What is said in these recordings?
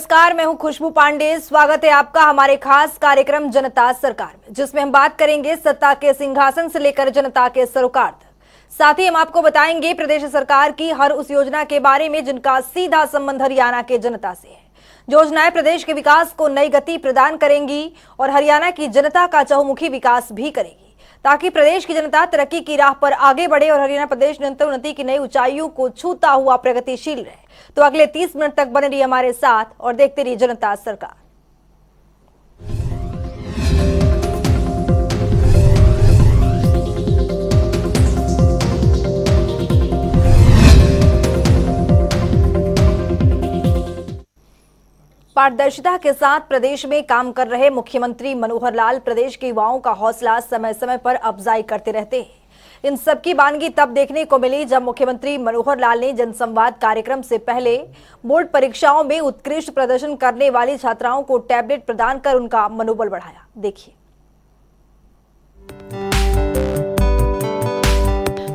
नमस्कार, मैं हूं खुशबू पांडे। स्वागत है आपका हमारे खास कार्यक्रम जनता सरकार में, जिसमें हम बात करेंगे सत्ता के सिंहासन से लेकर जनता के सरोकार तक। साथ ही हम आपको बताएंगे प्रदेश सरकार की हर उस योजना के बारे में जिनका सीधा संबंध हरियाणा के जनता से है। योजनाएं प्रदेश के विकास को नई गति प्रदान करेंगी और हरियाणा की जनता का चहुमुखी विकास भी करेगी, ताकि प्रदेश की जनता तरक्की की राह पर आगे बढ़े और हरियाणा प्रदेश निरंतर उन्नति की नई ऊंचाइयों को छूता हुआ प्रगतिशील रहे। तो अगले 30 मिनट तक बने रहिए हमारे साथ और देखते रहिए जनता सरकार। पारदर्शिता के साथ प्रदेश में काम कर रहे मुख्यमंत्री मनोहर लाल प्रदेश के युवाओं का हौसला समय समय पर अफजाई करते रहते हैं। इन सबकी वानगी तब देखने को मिली जब मुख्यमंत्री मनोहर लाल ने जनसंवाद कार्यक्रम से पहले बोर्ड परीक्षाओं में उत्कृष्ट प्रदर्शन करने वाली छात्राओं को टैबलेट प्रदान कर उनका मनोबल बढ़ाया। देखिए।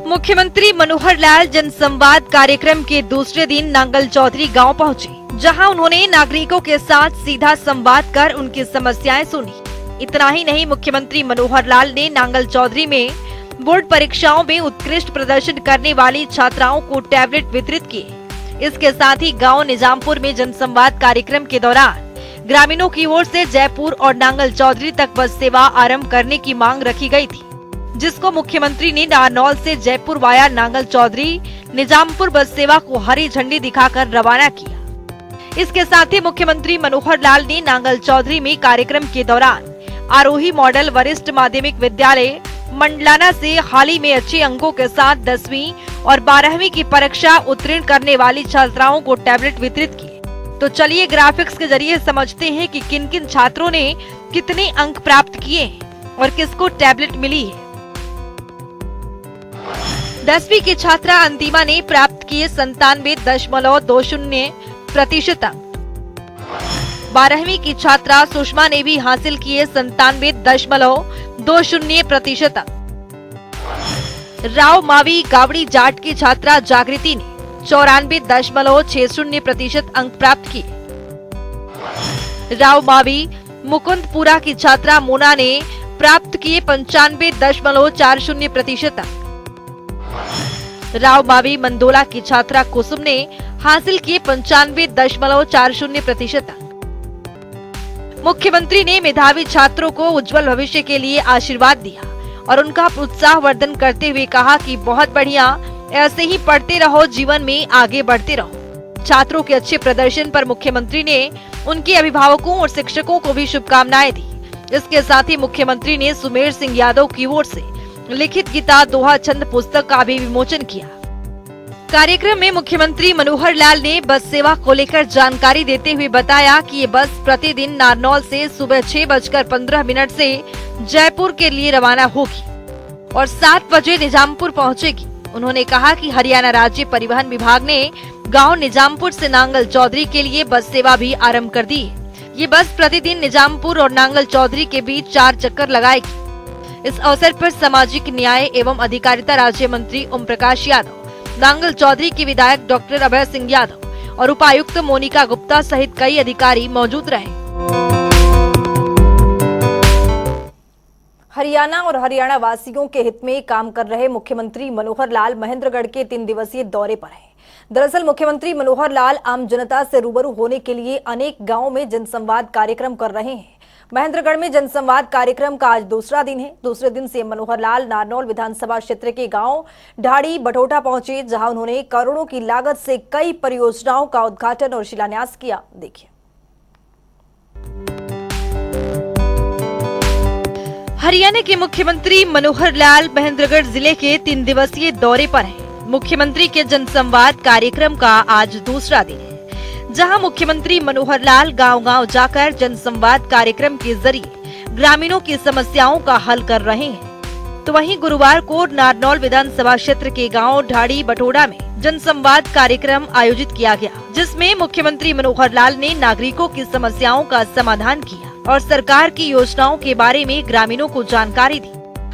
मुख्यमंत्री मनोहर लाल जनसंवाद कार्यक्रम के दूसरे दिन नांगल चौधरी गांव पहुंचे, जहां उन्होंने नागरिकों के साथ सीधा संवाद कर उनकी समस्याएं सुनी। इतना ही नहीं, मुख्यमंत्री मनोहर लाल ने नांगल चौधरी में बोर्ड परीक्षाओं में उत्कृष्ट प्रदर्शन करने वाली छात्राओं को टैबलेट वितरित किए। इसके साथ ही गांव निजामपुर में जनसंवाद कार्यक्रम के दौरान ग्रामीणों की ओर से जयपुर और नांगल चौधरी तक बस सेवा आरंभ करने की मांग रखी गई थी, जिसको मुख्यमंत्री ने नारनौल से जयपुर वाया नांगल चौधरी निजामपुर बस सेवा को हरी झंडी दिखाकर रवाना किया। इसके साथ ही मुख्यमंत्री मनोहर लाल ने नांगल चौधरी में कार्यक्रम के दौरान आरोही मॉडल वरिष्ठ माध्यमिक विद्यालय मंडलाना से हाल ही में अच्छे अंकों के साथ 10वीं और 12वीं की परीक्षा उत्तीर्ण करने वाली छात्राओं को टैबलेट वितरित किए। तो चलिए ग्राफिक्स के जरिए समझते हैं कि किन किन छात्रों ने कितने अंक प्राप्त किए हैं और किसको टैबलेट मिली है। 10वीं की छात्रा अंतिमा ने प्राप्त किए 97.20% अंक। 12वीं की छात्रा सुषमा ने भी हासिल किए 97.20% अंक। राव मावी गावड़ी जाट की छात्रा जागृति ने 94.60% अंक प्राप्त किए। राव मावी मुकुंदपुरा की छात्रा मोना ने प्राप्त किए 95.40% अंक। राव मावी मंदोला की छात्रा कुसुम ने हासिल किए 95.40% अंक। मुख्यमंत्री ने मेधावी छात्रों को उज्जवल भविष्य के लिए आशीर्वाद दिया और उनका उत्साहवर्धन करते हुए कहा कि बहुत बढ़िया, ऐसे ही पढ़ते रहो, जीवन में आगे बढ़ते रहो। छात्रों के अच्छे प्रदर्शन पर मुख्यमंत्री ने उनके अभिभावकों और शिक्षकों को भी शुभकामनाएं दी। इसके साथ ही मुख्यमंत्री ने सुमेर सिंह यादव की ओर से लिखित गीता दोहा छंद पुस्तक का भी विमोचन किया। कार्यक्रम में मुख्यमंत्री मनोहर लाल ने बस सेवा को लेकर जानकारी देते हुए बताया कि ये बस प्रतिदिन नारनौल से सुबह 6:15 से जयपुर के लिए रवाना होगी और 7 बजे निजामपुर पहुंचेगी। उन्होंने कहा कि हरियाणा राज्य परिवहन विभाग ने गांव निजामपुर से नांगल चौधरी के लिए बस सेवा भी आरंभ कर दी है। ये बस प्रतिदिन निजामपुर और नांगल चौधरी के बीच 4 चक्कर लगाएगी। इस अवसर पर सामाजिक न्याय एवं अधिकारिता राज्य मंत्री ओम प्रकाश यादव, नांगल चौधरी के विधायक डॉक्टर अभय सिंह यादव और उपायुक्त मोनिका गुप्ता सहित कई अधिकारी मौजूद रहे। हरियाणा और हरियाणा वासियों के हित में काम कर रहे मुख्यमंत्री मनोहर लाल महेंद्रगढ़ के 3 दिवसीय दौरे पर हैं। दरअसल मुख्यमंत्री मनोहर लाल आम जनता से रूबरू होने के लिए अनेक गांवों में जनसंवाद कार्यक्रम कर रहे हैं। महेंद्रगढ़ में जनसंवाद कार्यक्रम का आज दूसरा दिन है। दूसरे दिन से मनोहर लाल नारनौल विधानसभा क्षेत्र के गांव ढाड़ी बठोटा पहुंचे, जहां उन्होंने करोड़ों की लागत से कई परियोजनाओं का उद्घाटन और शिलान्यास किया। देखिए। हरियाणा के मुख्यमंत्री मनोहर लाल महेंद्रगढ़ जिले के 3 दिवसीय दौरे पर हैं। मुख्यमंत्री के जनसंवाद कार्यक्रम का आज दूसरा दिन है, जहां मुख्यमंत्री मनोहर लाल गांव-गांव जाकर जनसंवाद कार्यक्रम के जरिए ग्रामीणों की समस्याओं का हल कर रहे हैं। तो वहीं गुरुवार को नारनौल विधानसभा क्षेत्र के गांव ढाड़ी बठोड़ा में जनसंवाद कार्यक्रम आयोजित किया गया, जिसमें मुख्यमंत्री मनोहर लाल ने नागरिकों की समस्याओं का समाधान किया और सरकार की योजनाओं के बारे में ग्रामीणों को जानकारी दी।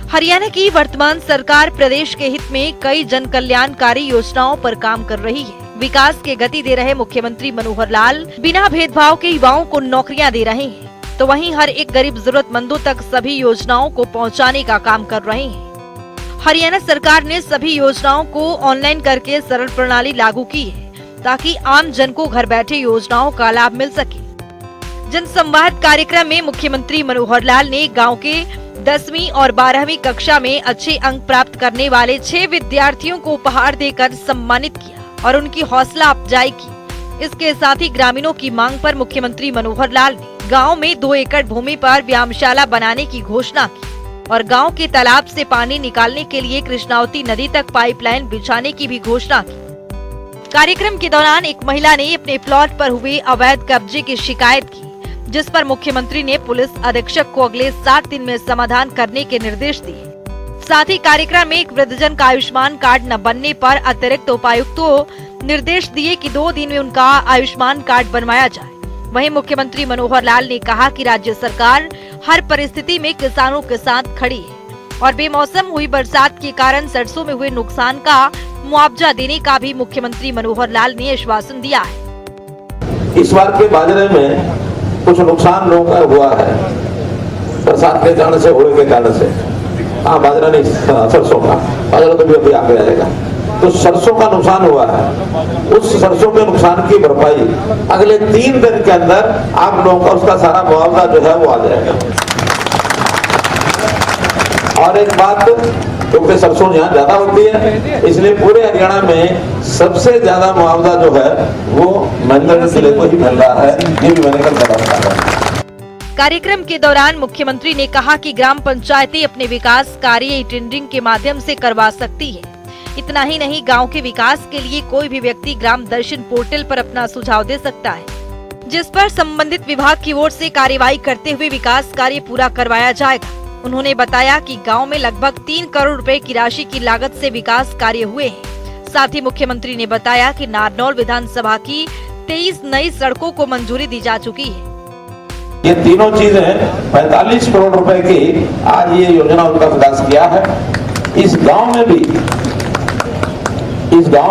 हरियाणा की वर्तमान सरकार प्रदेश के हित में कई जन कल्याणकारी योजनाओं पर काम कर रही है। विकास के गति दे रहे मुख्यमंत्री मनोहर लाल बिना भेदभाव के युवाओं को नौकरियां दे रहे हैं, तो वहीं हर एक गरीब जरूरतमंदों तक सभी योजनाओं को पहुंचाने का काम कर रहे हैं। हरियाणा सरकार ने सभी योजनाओं को ऑनलाइन करके सरल प्रणाली लागू की है, ताकि आम जन को घर बैठे योजनाओं का लाभ मिल सके। जनसंवाद कार्यक्रम में मुख्यमंत्री मनोहर लाल ने गांव के 10वीं और 12वीं कक्षा में अच्छे अंक प्राप्त करने वाले 6 विद्यार्थियों को उपहार देकर सम्मानित किया और उनकी हौसला अफजाई की। इसके साथ ही ग्रामीणों की मांग पर मुख्यमंत्री मनोहर लाल ने गांव में 2 एकड़ भूमि पर व्यायामशाला बनाने की घोषणा की और गांव के तालाब से पानी निकालने के लिए कृष्णावती नदी तक पाइपलाइन बिछाने की भी घोषणा की। कार्यक्रम के दौरान एक महिला ने अपने प्लॉट पर हुए अवैध कब्जे की शिकायत की, जिस पर मुख्यमंत्री ने पुलिस अधीक्षक को अगले 7 दिन में समाधान करने के निर्देश दिए। साथ ही कार्यक्रम में एक वृद्धजन का आयुष्मान कार्ड न बनने पर अतिरिक्त उपायुक्त को निर्देश दिए कि 2 दिन में उनका आयुष्मान कार्ड बनवाया जाए। वहीं मुख्यमंत्री मनोहर लाल ने कहा कि राज्य सरकार हर परिस्थिति में किसानों के साथ खड़ी है और बेमौसम हुई बरसात के कारण सरसों में हुए नुकसान का मुआवजा देने का भी मुख्यमंत्री मनोहर लाल ने आश्वासन दिया है। इस बार के बाजरे में कुछ नुकसान लोगों का हुआ है, बरसात के कारण से, ओले के कारण से। हाँ, बाजरा नहीं, सरसों का, बाजरा तो भी अभी आगे आएगा। तो सरसों का नुकसान हुआ है, उस सरसों के नुकसान की भरपाई अगले 3 दिन के अंदर आप लोगों का उसका सारा मुआवजा जो है वो आ जाएगा। और एक बात, क्योंकि सरसों यहाँ ज्यादा होती है, इसलिए पूरे हरियाणा में सबसे ज्यादा मुआवजा जो है वो महेंद्रगढ़ जिले को ही मिल रहा है। ये भी मैंने कल बताया है। कार्यक्रम के दौरान मुख्यमंत्री ने कहा कि ग्राम पंचायतें अपने विकास कार्य टेंडरिंग के माध्यम से करवा सकती है। इतना ही नहीं, गांव के विकास के लिए कोई भी व्यक्ति ग्राम दर्शन पोर्टल पर अपना सुझाव दे सकता है, जिस पर संबंधित विभाग की ओर से कार्यवाही करते हुए विकास कार्य पूरा करवाया जाएगा। उन्होंने बताया कि गांव में लगभग 3 करोड़ रुपए की राशि की लागत से विकास कार्य हुए हैं। साथ ही मुख्यमंत्री ने बताया कि नारनौल विधानसभा की 23 नई सड़कों को मंजूरी दी जा चुकी है। ये तीनों चीजें 45 करोड़ रुपए की आज ये योजना उनका विकास किया है। इस गांव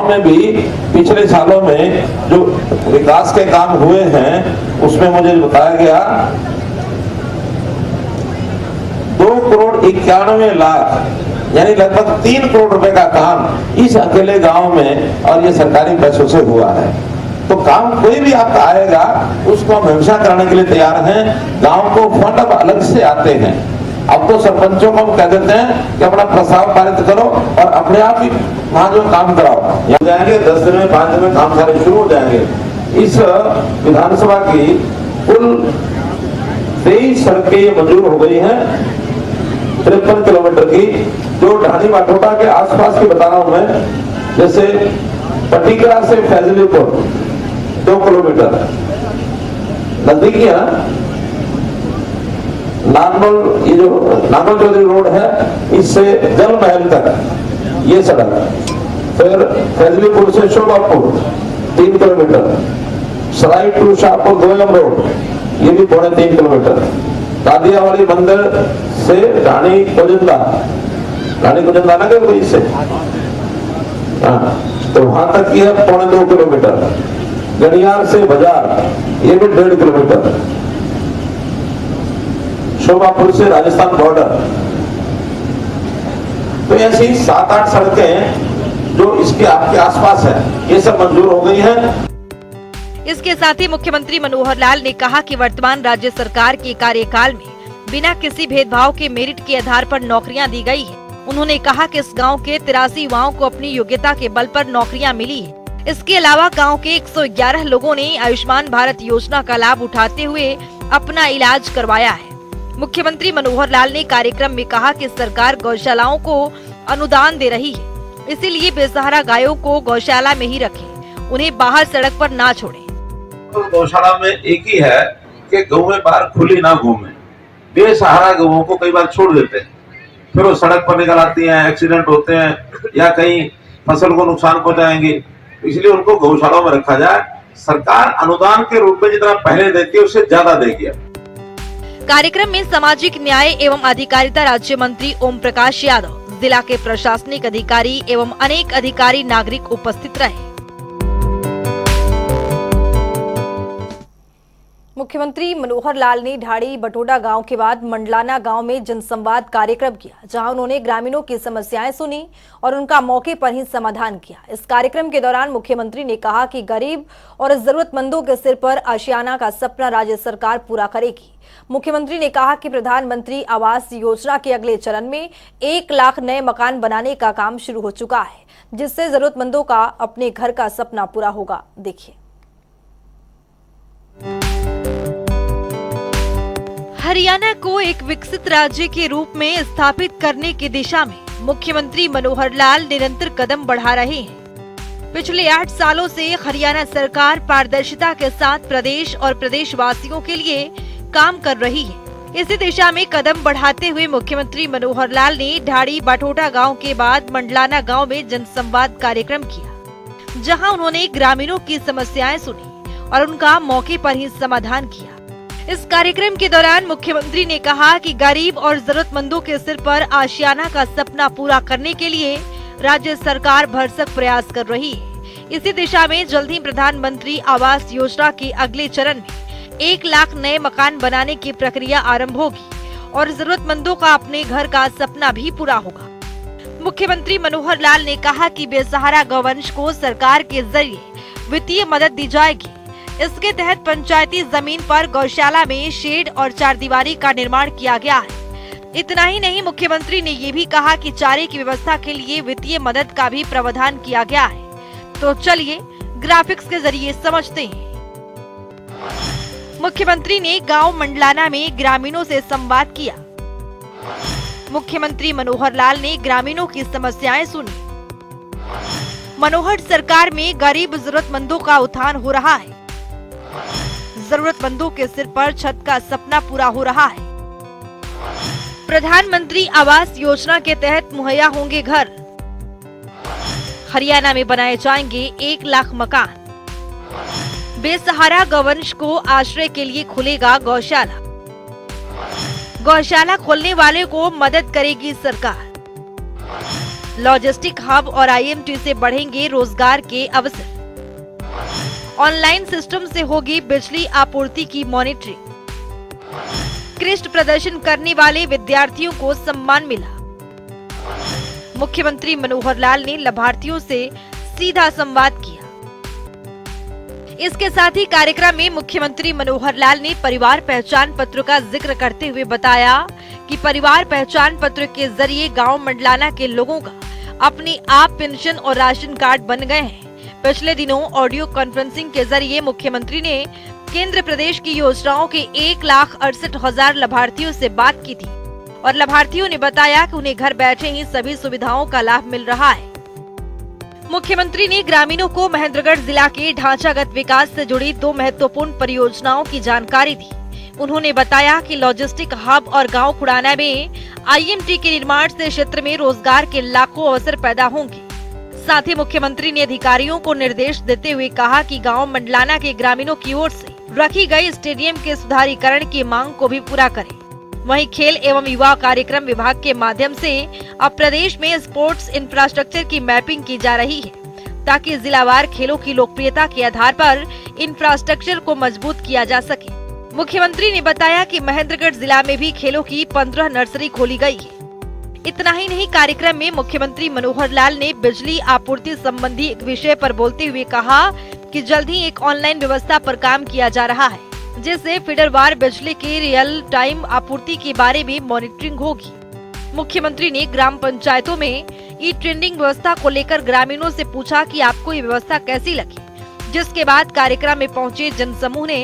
में भी पिछले सालों में जो विकास के काम हुए हैं उसमें मुझे बताया गया 2 करोड़ 91 लाख यानी लगभग 3 करोड़ रुपए का काम इस अकेले गांव में और ये सरकारी पैसों से हुआ है। तो काम कोई भी आपका आएगा उसको हम हमेशा कराने के लिए तैयार हैं। गांव को फंड अब अलग से आते हैं। अब तो सरपंचों को हम कह देते हैं कि अपना प्रस्ताव पारित करो और अपने आप ही वहां जो काम कराओ। यहाँ जाएंगे 10 दिन में 5 दिन में काम सारे शुरू हो जाएंगे। इस विधानसभा की कुल 23 सड़कें मंजूर हो गई हैं, 53 किलोमीटर की, जो ढाणी माठोटा के आसपास की बता रहा हूं मैं। जैसे पटिकरा से फैजलीपुर 2 किलोमीटर नजदीकी है। नारनौल, ये जो नारनौल चौधरी रोड है, इससे जल महल तक ये सड़क। फिर फैजलीपुर से Shobhapur 3 kilometre, Sarai to Shahpur 2 road, ये भी 3.5 किलोमीटर। दादियावाली मंदिर से रानी कुजिंदा ना गए कोई से, तो वहां तक की है 2.25 किलोमीटर। गड़ियार से बाजार, ये भी 1.5 किलोमीटर। शोभापुर से राजस्थान बॉर्डर। तो ऐसी 7-8 सड़कें जो इसके आपके आसपास है, ये सब मंजूर हो गई हैं। इसके साथ ही मुख्यमंत्री मनोहर लाल ने कहा कि वर्तमान राज्य सरकार के कार्यकाल में बिना किसी भेदभाव के मेरिट के आधार पर नौकरियां दी गई है। उन्होंने कहा कि इस गांव के 83 युवाओं को अपनी योग्यता के बल पर नौकरियां मिली है। इसके अलावा गांव के 111 लोगों ने आयुष्मान भारत योजना का लाभ उठाते हुए अपना इलाज करवाया है। मुख्यमंत्री मनोहर लाल ने कार्यक्रम में कहा कि सरकार गौशालाओं को अनुदान दे रही है, इसीलिए बेसहारा गायों को गौशाला में ही रखें, उन्हें बाहर सड़क पर ना छोड़ें। तो गौशाला में एक ही है कि गौएं बाहर खुली ना घूमें। बेसहारा गौओं को कई बार छोड़ देते हैं, फिर वो सड़क पर निकल आती हैं, एक्सीडेंट होते हैं या कहीं फसल को नुकसान पहुंचाएंगे, इसलिए उनको गौशालाओं में रखा जाए। सरकार अनुदान के रूप में जितना पहले देती है उससे ज्यादा देगी। कार्यक्रम में सामाजिक न्याय एवं अधिकारिता राज्य मंत्री ओम प्रकाश यादव, जिला के प्रशासनिक अधिकारी एवं अनेक अधिकारी नागरिक उपस्थित रहे। मुख्यमंत्री मनोहर लाल ने ढाड़ी बटोडा गांव के बाद मंडलाना गांव में जनसंवाद कार्यक्रम किया, जहां उन्होंने ग्रामीणों की समस्याएं सुनी और उनका मौके पर ही समाधान किया। इस कार्यक्रम के दौरान मुख्यमंत्री ने कहा कि गरीब और जरूरतमंदों के सिर पर आशियाना का सपना राज्य सरकार पूरा करेगी। मुख्यमंत्री ने कहा कि प्रधानमंत्री आवास योजना के अगले चरण में 1 लाख नए मकान बनाने का काम शुरू हो चुका है, जिससे जरूरतमंदों का अपने घर का सपना पूरा होगा। देखिए। हरियाणा को एक विकसित राज्य के रूप में स्थापित करने की दिशा में मुख्यमंत्री मनोहर लाल निरंतर कदम बढ़ा रहे हैं। पिछले 8 सालों से हरियाणा सरकार पारदर्शिता के साथ प्रदेश और प्रदेशवासियों के लिए काम कर रही है। इसी दिशा में कदम बढ़ाते हुए मुख्यमंत्री मनोहर लाल ने ढाड़ी बाटोटा गांव के बाद मंडलाना गांव में जनसंवाद कार्यक्रम किया, जहां उन्होंने ग्रामीणों की समस्याएं सुनी और उनका मौके पर ही समाधान किया। इस कार्यक्रम के दौरान मुख्यमंत्री ने कहा कि गरीब और जरूरतमंदों के सिर पर आशियाना का सपना पूरा करने के लिए राज्य सरकार भरसक प्रयास कर रही है। इसी दिशा में जल्द ही प्रधानमंत्री आवास योजना के अगले चरण में 1 लाख नए मकान बनाने की प्रक्रिया आरंभ होगी और जरूरतमंदों का अपने घर का सपना भी पूरा होगा। मुख्यमंत्री मनोहर लाल ने कहा कि बेसहारा गौवंश को सरकार के जरिए वित्तीय मदद दी जाएगी। इसके तहत पंचायती जमीन पर गौशाला में शेड और चारदीवारी का निर्माण किया गया है। इतना ही नहीं, मुख्यमंत्री ने ये भी कहा कि चारे की व्यवस्था के लिए वित्तीय मदद का भी प्रावधान किया गया है। तो चलिए ग्राफिक्स के जरिए समझते हैं। मुख्यमंत्री ने गांव मंडलाना में ग्रामीणों से संवाद किया। मुख्यमंत्री मनोहर लाल ने ग्रामीणों की समस्याएं सुनी। मनोहर सरकार में गरीब जरूरतमंदों का उत्थान हो रहा है। जरूरतमंदों के सिर पर छत का सपना पूरा हो रहा है। प्रधानमंत्री आवास योजना के तहत मुहैया होंगे घर। हरियाणा में बनाए जाएंगे 1 लाख मकान। बेसहारा गौवंश को आश्रय के लिए खुलेगा गौशाला। गौशाला खोलने वाले को मदद करेगी सरकार। लॉजिस्टिक हब और IMT से बढ़ेंगे रोजगार के अवसर। ऑनलाइन सिस्टम से होगी बिजली आपूर्ति की मॉनिटरिंग। उत्कृष्ट प्रदर्शन करने वाले विद्यार्थियों को सम्मान मिला। मुख्यमंत्री मनोहर लाल ने लाभार्थियों से सीधा संवाद किया। इसके साथ ही कार्यक्रम में मुख्यमंत्री मनोहर लाल ने परिवार पहचान पत्र का जिक्र करते हुए बताया कि परिवार पहचान पत्र के जरिए गांव मंडलाना के लोगों का अपने आप पेंशन और राशन कार्ड बन गए हैं। पिछले दिनों ऑडियो कॉन्फ्रेंसिंग के जरिए मुख्यमंत्री ने केंद्र प्रदेश की योजनाओं के 1,68,000 लाभार्थियों से बात की थी और लाभार्थियों ने बताया कि उन्हें घर बैठे ही सभी सुविधाओं का लाभ मिल रहा है। मुख्यमंत्री ने ग्रामीणों को महेंद्रगढ़ जिला के ढांचागत विकास से जुड़ी 2 महत्वपूर्ण परियोजनाओं की जानकारी दी। उन्होंने बताया कि लॉजिस्टिक हब और गांव खुड़ाना में IMT के निर्माण से क्षेत्र में रोजगार के लाखों अवसर पैदा होंगे। साथ ही मुख्यमंत्री ने अधिकारियों को निर्देश देते हुए कहा कि गांव मंडलाना के ग्रामीणों की ओर से रखी गई स्टेडियम के सुधारीकरण की मांग को भी पूरा करें। वहीं खेल एवं युवा कार्यक्रम विभाग के माध्यम से अब प्रदेश में स्पोर्ट्स इंफ्रास्ट्रक्चर की मैपिंग की जा रही है, ताकि जिलावार खेलों की लोकप्रियता के आधार पर इंफ्रास्ट्रक्चर को मजबूत किया जा सके। मुख्यमंत्री ने बताया कि महेंद्रगढ़ जिला में भी खेलों की 15 नर्सरी खोली गई है। इतना ही नहीं, कार्यक्रम में मुख्यमंत्री मनोहर लाल ने बिजली आपूर्ति संबंधी एक विषय पर बोलते हुए कहा कि जल्द ही एक ऑनलाइन व्यवस्था पर काम किया जा रहा है, जिससे फीडरवार बिजली की रियल टाइम आपूर्ति के बारे में मॉनिटरिंग होगी। मुख्यमंत्री ने ग्राम पंचायतों में ई-टेंडरिंग व्यवस्था को लेकर ग्रामीणों से पूछा कि आपको ये व्यवस्था कैसी लगी, जिसके बाद कार्यक्रम में पहुंचे जनसमूह ने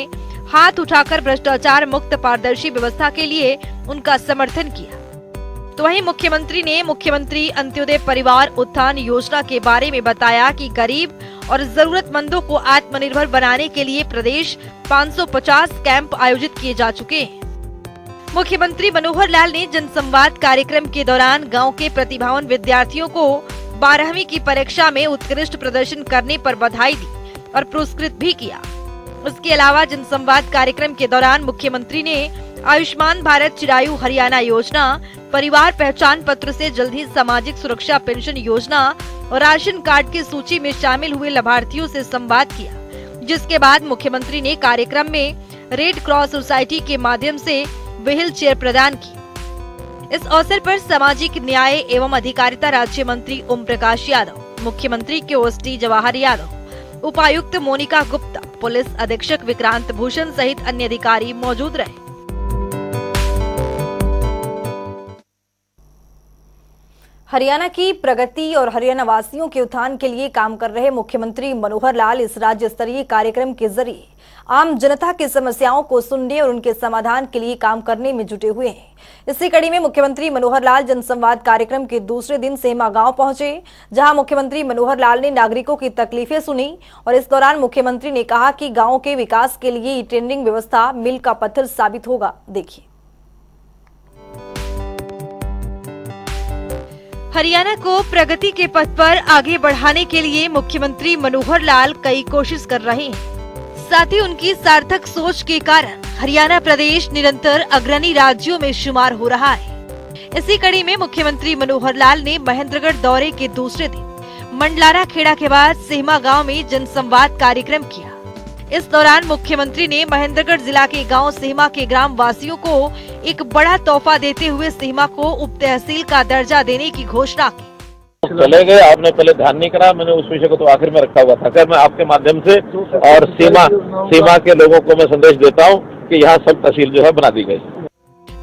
हाथ उठाकर भ्रष्टाचार मुक्त पारदर्शी व्यवस्था के लिए उनका समर्थन किया। तो वहीं मुख्यमंत्री ने मुख्यमंत्री अंत्योदय परिवार उत्थान योजना के बारे में बताया कि गरीब और जरूरतमंदों को आत्मनिर्भर बनाने के लिए प्रदेश 550 कैंप आयोजित किए जा चुके हैं। मुख्यमंत्री मनोहर लाल ने जनसंवाद कार्यक्रम के दौरान गांव के प्रतिभावान विद्यार्थियों को 12वीं की परीक्षा में उत्कृष्ट प्रदर्शन करने पर बधाई दी और पुरस्कृत भी किया। उसके अलावा जनसंवाद कार्यक्रम के दौरान मुख्यमंत्री ने आयुष्मान भारत चिरायु हरियाणा योजना, परिवार पहचान पत्र से जल्द ही सामाजिक सुरक्षा पेंशन योजना और राशन कार्ड की सूची में शामिल हुए लाभार्थियों से संवाद किया, जिसके बाद मुख्यमंत्री ने कार्यक्रम में रेड क्रॉस सोसाइटी के माध्यम से व्हील चेयर प्रदान की। इस अवसर पर सामाजिक न्याय एवं अधिकारिता राज्य मंत्री ओम प्रकाश यादव, मुख्यमंत्री के ओएसडी जवाहर यादव, उपायुक्त मोनिका गुप्ता, पुलिस अधीक्षक विक्रांत भूषण सहित अन्य अधिकारी मौजूद रहे। हरियाणा की प्रगति और हरियाणा वासियों के उत्थान के लिए काम कर रहे मुख्यमंत्री मनोहर लाल इस राज्य स्तरीय कार्यक्रम के जरिए आम जनता की समस्याओं को सुनने और उनके समाधान के लिए काम करने में जुटे हुए हैं। इसी कड़ी में मुख्यमंत्री मनोहर लाल जनसंवाद कार्यक्रम के दूसरे दिन सेमा गांव पहुंचे, जहां मुख्यमंत्री मनोहर लाल ने नागरिकों की तकलीफें सुनी और इस दौरान मुख्यमंत्री ने कहा कि गाँव के विकास के लिए ई टेंडरिंग व्यवस्था मील का पत्थर साबित होगा। देखिए। हरियाणा को प्रगति के पथ पर आगे बढ़ाने के लिए मुख्यमंत्री मनोहर लाल कई कोशिश कर रहे हैं। साथ ही उनकी सार्थक सोच के कारण हरियाणा प्रदेश निरंतर अग्रणी राज्यों में शुमार हो रहा है। इसी कड़ी में मुख्यमंत्री मनोहर लाल ने महेंद्रगढ़ दौरे के दूसरे दिन मंडलारा खेड़ा के बाद सेमा गांव में जनसंवाद कार्यक्रम किया। इस दौरान मुख्यमंत्री ने महेंद्रगढ़ जिला के गांव सेमा के ग्राम वासियों को एक बड़ा तोहफा देते हुए सेमा को उप तहसील का दर्जा देने की घोषणा की। चले गए, आपने पहले ध्यान नहीं करा, मैंने उस विषय को तो आखिर में रखा हुआ था। अगर मैं आपके माध्यम से और सीमा के लोगों को मैं संदेश देता हूं कि यहाँ सब तहसील जो है बना दी गई।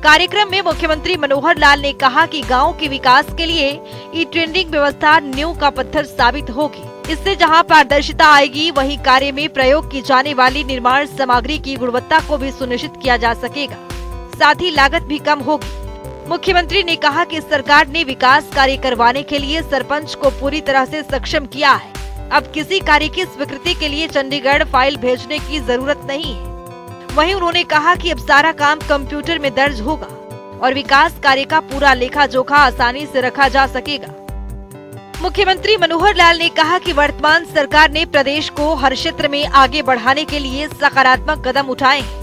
कार्यक्रम में मुख्यमंत्री मनोहर लाल ने कहा कि गांव के विकास के लिए ई टेंडरिंग व्यवस्था नींव का पत्थर साबित होगी। इससे जहां पारदर्शिता आएगी, वहीं कार्य में प्रयोग की जाने वाली निर्माण सामग्री की गुणवत्ता को भी सुनिश्चित किया जा सकेगा, साथ ही लागत भी कम होगी। मुख्यमंत्री ने कहा कि सरकार ने विकास कार्य करवाने के लिए सरपंच को पूरी तरह से सक्षम किया है। अब किसी कार्य की स्वीकृति के लिए चंडीगढ़ फाइल भेजने की जरूरत नहीं है। वहीं उन्होंने कहा कि अब सारा काम कंप्यूटर में दर्ज होगा और विकास कार्य का पूरा लेखा जोखा आसानी से रखा जा सकेगा। मुख्यमंत्री मनोहर लाल ने कहा कि वर्तमान सरकार ने प्रदेश को हर क्षेत्र में आगे बढ़ाने के लिए सकारात्मक कदम उठाए हैं।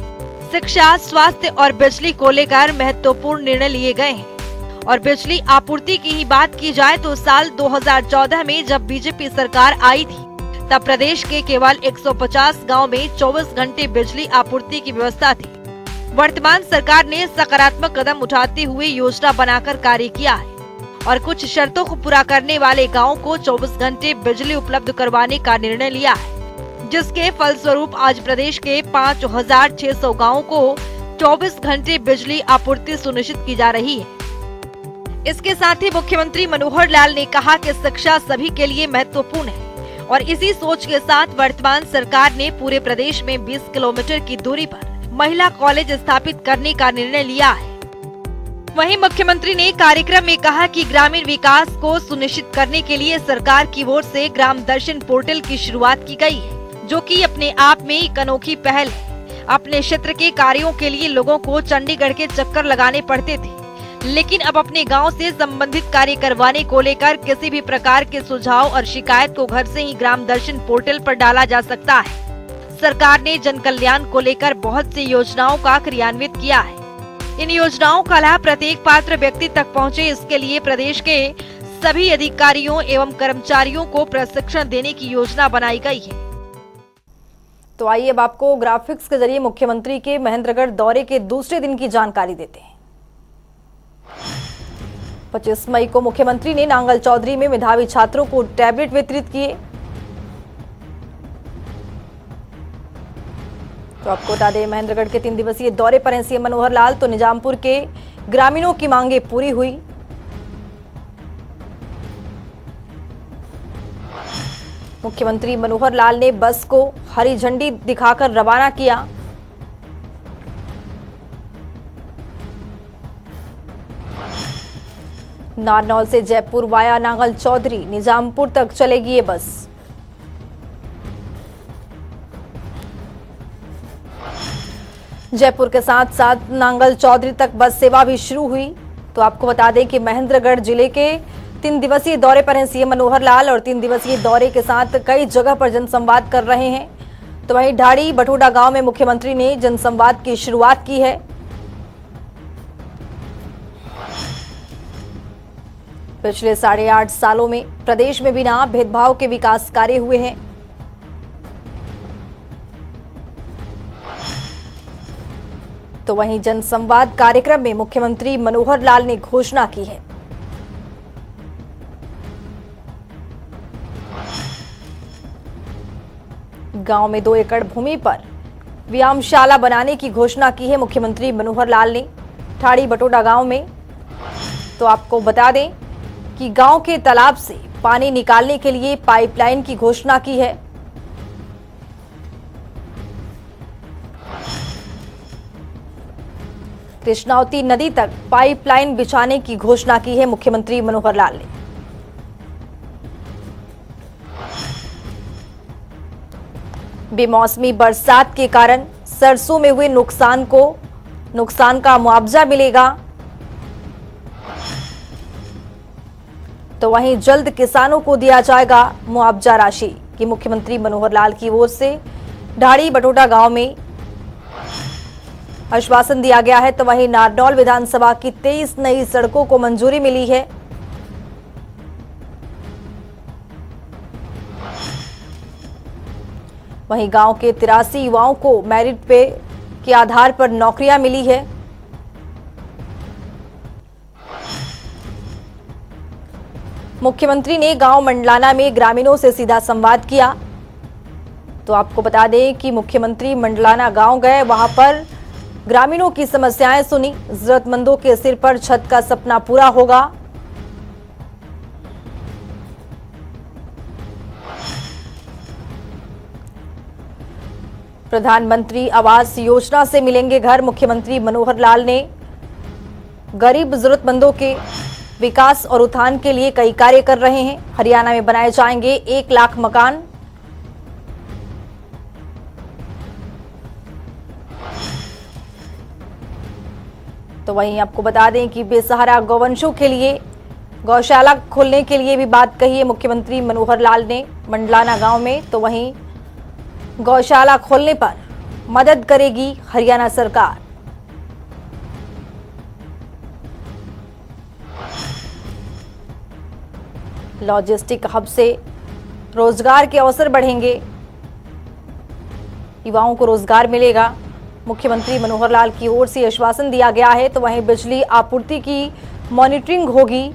शिक्षा, स्वास्थ्य और बिजली को लेकर महत्वपूर्ण निर्णय लिए गए हैं। और बिजली आपूर्ति की ही बात की जाए तो साल 2014 में जब बीजेपी सरकार आई थी, तब प्रदेश के केवल 150 गांव में 24 घंटे बिजली आपूर्ति की व्यवस्था थी। वर्तमान सरकार ने सकारात्मक कदम उठाते हुए योजना बनाकर कार्य किया है और कुछ शर्तों को पूरा करने वाले गाँव को 24 घंटे बिजली उपलब्ध करवाने का निर्णय लिया है, जिसके फलस्वरूप आज प्रदेश के 5,600 गाँवों को 24 घंटे बिजली आपूर्ति सुनिश्चित की जा रही है। इसके साथ ही मुख्यमंत्री मनोहर लाल ने कहा कि शिक्षा सभी के लिए महत्वपूर्ण है और इसी सोच के साथ वर्तमान सरकार ने पूरे प्रदेश में 20 किलोमीटर की दूरी पर महिला कॉलेज स्थापित करने का निर्णय लिया है। वहीं मुख्यमंत्री ने कार्यक्रम में कहा कि ग्रामीण विकास को सुनिश्चित करने के लिए सरकार की ओर से ग्राम दर्शन पोर्टल की शुरुआत की गई है, जो कि अपने आप में एक अनोखी पहल है। अपने क्षेत्र के कार्यों के लिए लोगों को चंडीगढ़ के चक्कर लगाने पड़ते थे, लेकिन अब अपने गांव से संबंधित कार्य करवाने को लेकर किसी भी प्रकार के सुझाव और शिकायत को घर से ही ग्राम दर्शन पोर्टल पर डाला जा सकता है। सरकार ने जन कल्याण को लेकर बहुत सी योजनाओं का क्रियान्वित किया है। इन योजनाओं का लाभ प्रत्येक पात्र व्यक्ति तक पहुंचे, इसके लिए प्रदेश के सभी अधिकारियों एवं कर्मचारियों को प्रशिक्षण देने की योजना बनाई गई है। तो आइए अब आपको ग्राफिक्स के जरिए मुख्यमंत्री के महेंद्रगढ़ दौरे के दूसरे दिन की जानकारी देते हैं। 25 मई को मुख्यमंत्री ने नांगल चौधरी में मेधावी छात्रों को टैबलेट वितरित किए। तो आपको बता दें, महेंद्रगढ़ के 3 दिवसीय दौरे पर हैं सीएम मनोहर लाल, तो निजामपुर के ग्रामीणों की मांगे पूरी हुई। मुख्यमंत्री मनोहर लाल ने बस को हरी झंडी दिखाकर रवाना किया। नारनौल से जयपुर वाया नांगल चौधरी निजामपुर तक चलेगी ये बस। जयपुर के साथ साथ नांगल चौधरी तक बस सेवा भी शुरू हुई। तो आपको बता दें कि महेंद्रगढ़ जिले के 3 दिवसीय दौरे पर हैं सीएम मनोहर लाल और 3 दिवसीय दौरे के साथ कई जगह पर जनसंवाद कर रहे हैं। तो वहीं ढाड़ी बठोडा गांव में मुख्यमंत्री ने जनसंवाद की शुरुआत की है। पिछले 8.5 सालों में प्रदेश में बिना भेदभाव के विकास कार्य हुए हैं। तो वहीं जनसंवाद कार्यक्रम में मुख्यमंत्री मनोहर लाल ने घोषणा की है। गांव में 2 एकड़ भूमि पर व्यायामशाला बनाने की घोषणा की है मुख्यमंत्री मनोहर लाल ने ठाड़ी बटोटा गांव में। तो आपको बता दें कि गांव के तालाब से पानी निकालने के लिए पाइपलाइन की घोषणा की है। कृष्णावती नदी तक पाइपलाइन बिछाने की घोषणा की है मुख्यमंत्री मनोहर लाल ने। बेमौसमी बरसात के कारण सरसों में हुए नुकसान का मुआवजा मिलेगा। तो वहीं जल्द किसानों को दिया जाएगा मुआवजा राशि की मुख्यमंत्री मनोहर लाल की ओर से ढाड़ी बटोटा गांव में आश्वासन दिया गया है। तो वहीं नारनौल विधानसभा की 23 नई सड़कों को मंजूरी मिली है। वहीं गांव के 83 युवाओं को मेरिट पे के आधार पर नौकरियां मिली है। मुख्यमंत्री ने गांव मंडलाना में ग्रामीणों से सीधा संवाद किया। तो आपको बता दें कि मुख्यमंत्री मंडलाना गांव गए, वहां पर ग्रामीणों की समस्याएं सुनी। जरूरतमंदों के सिर पर छत का सपना पूरा होगा। प्रधानमंत्री आवास योजना से मिलेंगे घर। मुख्यमंत्री मनोहर लाल ने गरीब जरूरतमंदों के विकास और उत्थान के लिए कई कार्य कर रहे हैं। हरियाणा में बनाए जाएंगे 1 लाख मकान। तो वहीं आपको बता दें कि बेसहारा गौवंशों के लिए गौशाला खोलने के लिए भी बात कही है मुख्यमंत्री मनोहर लाल ने मंडलाना गांव में। तो वहीं गौशाला खोलने पर मदद करेगी हरियाणा सरकार। लॉजिस्टिक हब से रोजगार के अवसर बढ़ेंगे, युवाओं को रोजगार मिलेगा। मुख्यमंत्री मनोहर लाल की ओर से आश्वासन दिया गया है। तो वहीं बिजली आपूर्ति की मॉनिटरिंग होगी।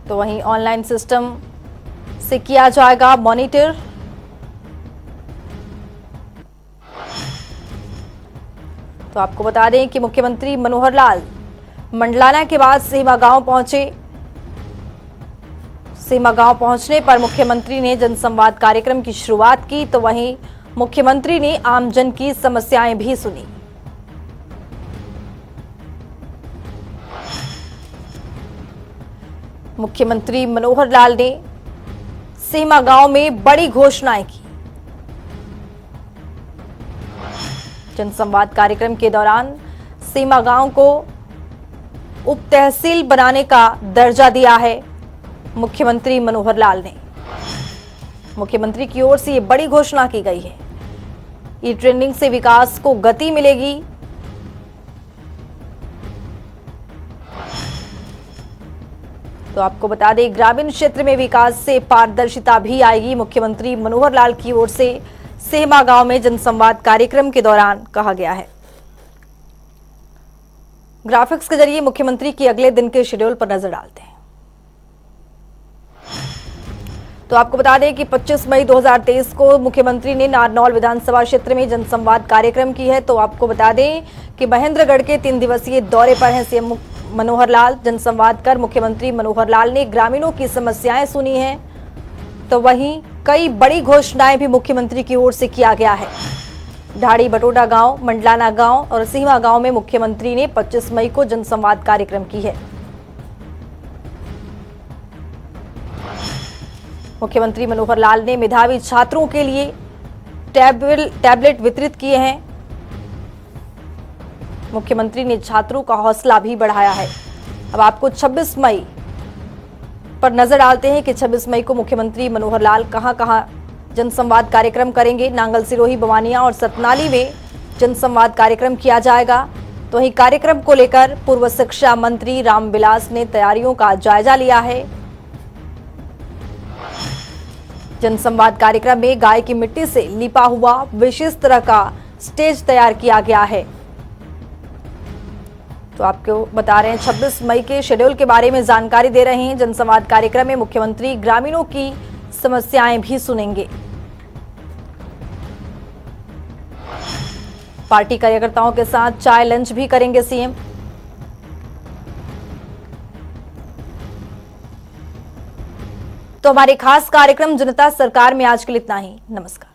तो वहीं ऑनलाइन सिस्टम से किया जाएगा मॉनिटर। तो आपको बता दें कि मुख्यमंत्री मनोहर लाल मंडलाना के बाद सीमा गांव पहुंचे। सीमा गांव पहुंचने पर मुख्यमंत्री ने जनसंवाद कार्यक्रम की शुरुआत की। तो वहीं मुख्यमंत्री ने आमजन की समस्याएं भी सुनी। मुख्यमंत्री मनोहर लाल ने सीमा गांव में बड़ी घोषणाएं की। जनसंवाद कार्यक्रम के दौरान सीमा गांव को उप तहसील बनाने का दर्जा दिया है मुख्यमंत्री मनोहर लाल ने। मुख्यमंत्री की ओर से ये बड़ी घोषणा की गई है। ई ट्रेंडिंग से विकास को गति मिलेगी। तो आपको बता दें ग्रामीण क्षेत्र में विकास से पारदर्शिता भी आएगी। मुख्यमंत्री मनोहर लाल की ओर से सेमा गांव में जनसंवाद कार्यक्रम के दौरान कहा गया है। ग्राफिक्स के जरिए मुख्यमंत्री की अगले दिन के शेड्यूल पर नजर डालते हैं। तो आपको बता दें कि 25 मई 2023 को मुख्यमंत्री ने नारनौल विधानसभा क्षेत्र में जनसंवाद कार्यक्रम की है। तो आपको बता दें कि महेंद्रगढ़ के 3 दिवसीय दौरे पर हैं सीएम मनोहर लाल। जनसंवाद कर मुख्यमंत्री मनोहर लाल ने ग्रामीणों की समस्याएं सुनी हैं। तो वहीं कई बड़ी घोषणाएं भी मुख्यमंत्री की ओर से किया गया है। ढाड़ी बटोटा गांव, मंडलाना गांव और सीमा गांव में मुख्यमंत्री ने 25 मई को जनसंवाद कार्यक्रम की है। मुख्यमंत्री मनोहर लाल ने मेधावी छात्रों के लिए टैबलेट वितरित किए हैं। मुख्यमंत्री ने छात्रों का हौसला भी बढ़ाया है। अब आपको 26 मई पर नजर डालते हैं कि 26 मई को मुख्यमंत्री मनोहर लाल कहां-कहां जनसंवाद कार्यक्रम करेंगे। नांगल सिरोही, बवानिया और सतनाली में जनसंवाद कार्यक्रम किया जाएगा। तो वहीं कार्यक्रम को लेकर पूर्व शिक्षा मंत्री रामविलास ने तैयारियों का जायजा लिया है। जनसंवाद कार्यक्रम में गाय की मिट्टी से लिपा हुआ विशेष तरह का स्टेज तैयार किया गया है। तो आपको बता रहे हैं 26 मई के शेड्यूल के बारे में जानकारी दे रहे हैं। जनसंवाद कार्यक्रम में मुख्यमंत्री ग्रामीणों की समस्याएं भी सुनेंगे। पार्टी कार्यकर्ताओं के साथ चाय लंच भी करेंगे सीएम। तो हमारे खास कार्यक्रम जनता सरकार में आज के लिए इतना ही। नमस्कार।